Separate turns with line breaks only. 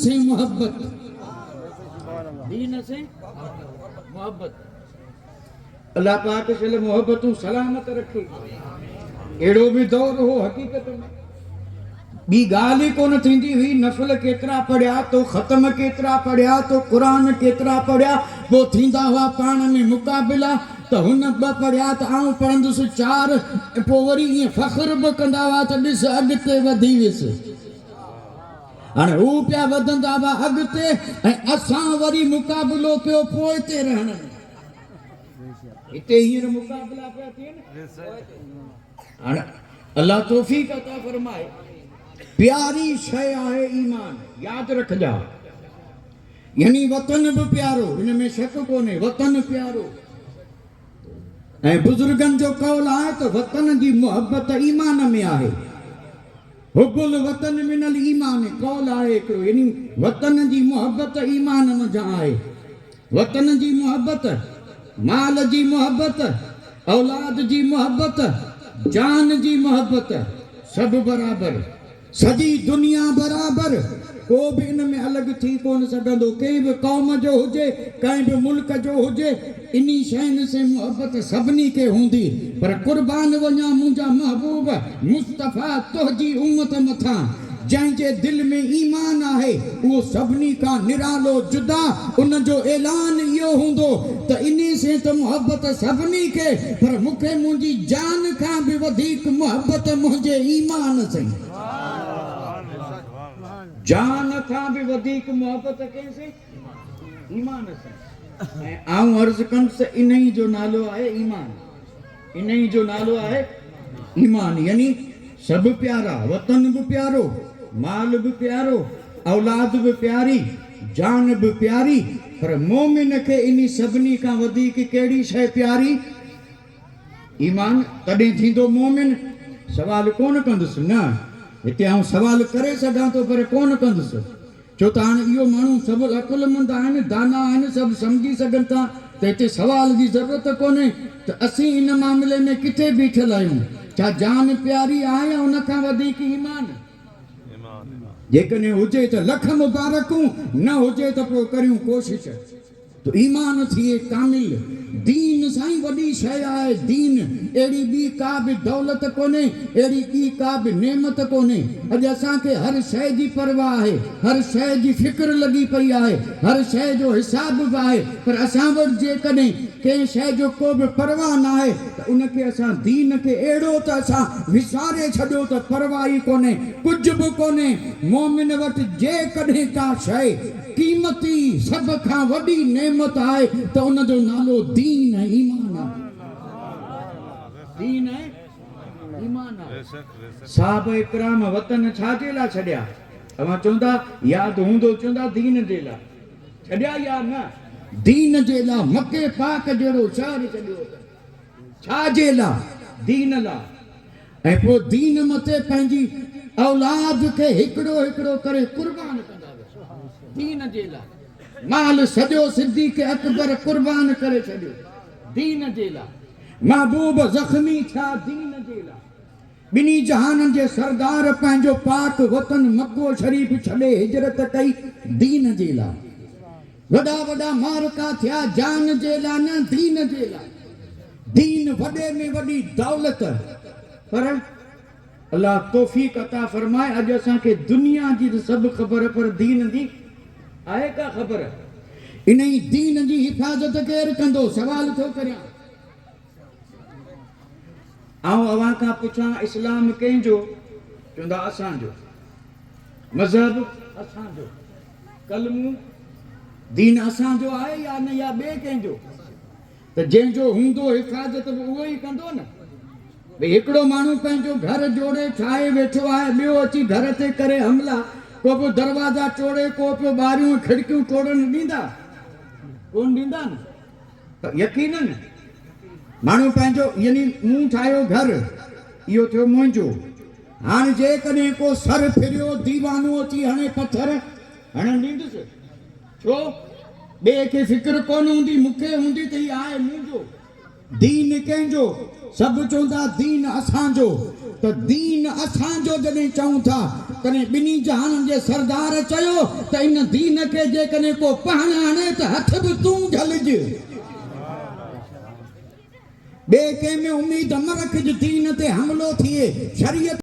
से मोहब्बत, दीन से मोहब्बत। अल्लाह पाक से मोहब्बतूं सलामत रखे। एड़ो भी दौर हो हकीकत में बी गाल ही कोन थींदी हुई। नफल केतरा पढ़िया तो ख़त्म केतरा पढ़िया तो कुरान केतरा पढ़िया, वो थींदा हुआ पाण में मुक़ाबिला। तो हुन ब पढ़िया तो आऊं पढ़ंदुसि 4, पोइ वरी ईअं फ़ख्र बि कंदा हुआ त ॾिस अॻिते वधी वियुसि। हाणे हू पिया वधंदा हुआ अॻिते ऐं असां वरी मुक़ाबिलो पियो पोइ ते रहण में। हिते हींअर मुक़ाबिला पिया थियनि। हाणे अल्लाह तौफ़ीक़ अता फरमाए। प्यारी शय आहे ईमान, याद रखजा। यानी वतन भी प्यारो, इनमें शक कोने, वतन प्यारो। ऐं बुजुर्गन जो कौल आहे तो वतन की मोहब्बत ईमान में आहे। हुब्बुल वतन मिनल ईमान कौल आहे हिकिड़ो, यानी वतन की मोहब्बत ईमान में जा आहे। वतन की मोहब्बत, माल की मोहब्बत, औलाद की मोहब्बत, जान की मोहब्बत, सब बराबर। सजी दुनिया बराबर, को भी इन में अलग थी कोन सघंदो। कंहिं भी कौम जो हुजे, कंहिं भी मुल्क जो हुजे, इन्ही शयुनि से मोहब्बत सभिनी के हूंदी। पर कुर्बान वञा मुंहिंजा महबूब मुस्तफ़ा तुंहिंजी उम्मत मथां। जंहिंजे दिल में ईमान आहे वो सभिनी का निरालो जुदा। उन जो ऐलान इहो हूंदो त इन्ही से तो मोहब्बत सभिनी के, पर मूंखे मुंहिंजी जान खां भी वधीक मोहब्बत मुंहिंजे ईमान से। जान खां भी वधीक मोहब्बत कंहिंसे? ईमान से। ऐं आऊं अर्ज़ कंदुसि, इन्ही जो नालो आहे ईमान। इन्ही जो नालो आहे ईमान। यानी सब प्यारा, वतन भी प्यारो, माल भी प्यारो, औलाद भी प्यारी, जान भी प्यारी। पर मोमिन के इन्ही सभिनी खां वधीक कहिड़ी शइ प्यारी? ईमान। तॾहिं थींदो मोमिन। सवाल कोन कंदुसि, न हिते आऊं सवाल करे सघां थो पर कोन कंदुसि। छो त हाणे इहो माण्हू सभु अकुलमंद आहिनि, दाना आहिनि, सभु सम्झी सघनि था, त हिते सवाल जी ज़रूरत कोन्हे। त असीं इन मामले में किथे बीठल आहियूं? छा जान प्यारी आहे या उन खां वधीक ईमान? जेकॾहिं हुजे त लख मुबारकूं, न हुजे त पोइ करियूं कोशिश। तो ईमान थिए कामिल। दीन साईं वॾी शइ आहे। दीन अहिड़ी ॿी का बि दौलत कोन्हे, अहिड़ी ॿी का बि नेमत कोन्हे। अॼु असांखे हर शइ जी परवाह आहे, हर शइ जी फिक्र लॻी पई आहे, हर शइ जो हिसाब बि आहे। पर असां वटि जेकॾहिं कंहिं शइ जो को बि परवाह न आहे त उनखे असां दीन खे अहिड़ो त असां विसारे छॾियो त परवाह ई कोन्हे, कुझु बि कोन्हे। मोमिन वटि जेकॾहिं का शइ क़ीमती सभ खां वॾी नेमत आहे त उन जो नालो दीन ऐं ईमान आहे। दीन ऐं ईमान आहे। साहब इकराम वतन छाजे लाइ छॾिया? अवां चवंदा यादि हूंदो, चवंदा दीन जे लाइ छॾिया या न? दीन जे लाइ। मके पाक जहिड़ो शहर छॾियो छाजे लाइ? दीन लाइ। ऐं पोइ दीन मथे पंहिंजी औलाद खे हिकिड़ो हिकिड़ो करे कुर्बान कंदा दीन जे लाइ। माल सॼो सिद्दीक़ अकबर कुर्बान करे छॾियो दीन जे लाइ। महबूब ज़ख्मी थिया दीन जे लाइ। ॿिन्ही जहाननि जे सरदार पंहिंजो पाक वतन मक्को शरीफ़ छॾे हिजरत कई दीन जे लाइ। वॾा वॾा मारका थिया जान जे लाइ, न दीन जे लाइ। दीन वॾे में वॾी दौलत। पर अल्लाह तौफ़ीक़ अता फरमाए। अॼु असांखे दुनिया जी त सभु ख़बर, पर दीन जी आहे का ख़बर? इन ई दीन जी हिफ़ाज़त केरु कंदो? सवाल थो करियां। आऊं अवां खां पुछां इस्लाम कंहिंजो? चवंदा असांजो। मज़हब असांजो। कलमू दीन असांजो आहे या न, या ॿिए कंहिंजो? त जंहिंजो हूंदो हिफ़ाज़त बि उहो ई कंदो न। भई हिकिड़ो माण्हू पंहिंजो घर जोड़े ठाहे वेठो आहे, ॿियो अची घर ते करे हमला। को बि दरवाज़ा तोड़े, को बि ॿारियूं खिड़कियूं तोड़नि ॾींदा? कोन ॾींदा न। त यकीनन माण्हू पंहिंजो यानी मूं ठाहियो घर, इहो थियो मुंहिंजो। हाणे जेकॾहिं को सर फिरियो, दीवानो अची हणे पथर, हणणु ॾींदुसि? छो? ॿिए खे फिक्र कोन हूंदी, मूंखे हूंदी त हीअ आहे मुंहिंजो। दीन कंहिंजो सभु चवंदा दीन असांजो त दीन असांजो जॾहिं चऊं था कॾहिं ॿिन्ही जहाननि जे सरदार चयो त इन दीन खे जेकॾहिं को पहचाने त हथ बि तूं झलिज ॿिए कंहिं में उम्मीद न रखिज दीन ते हमिलो थिए शरीयत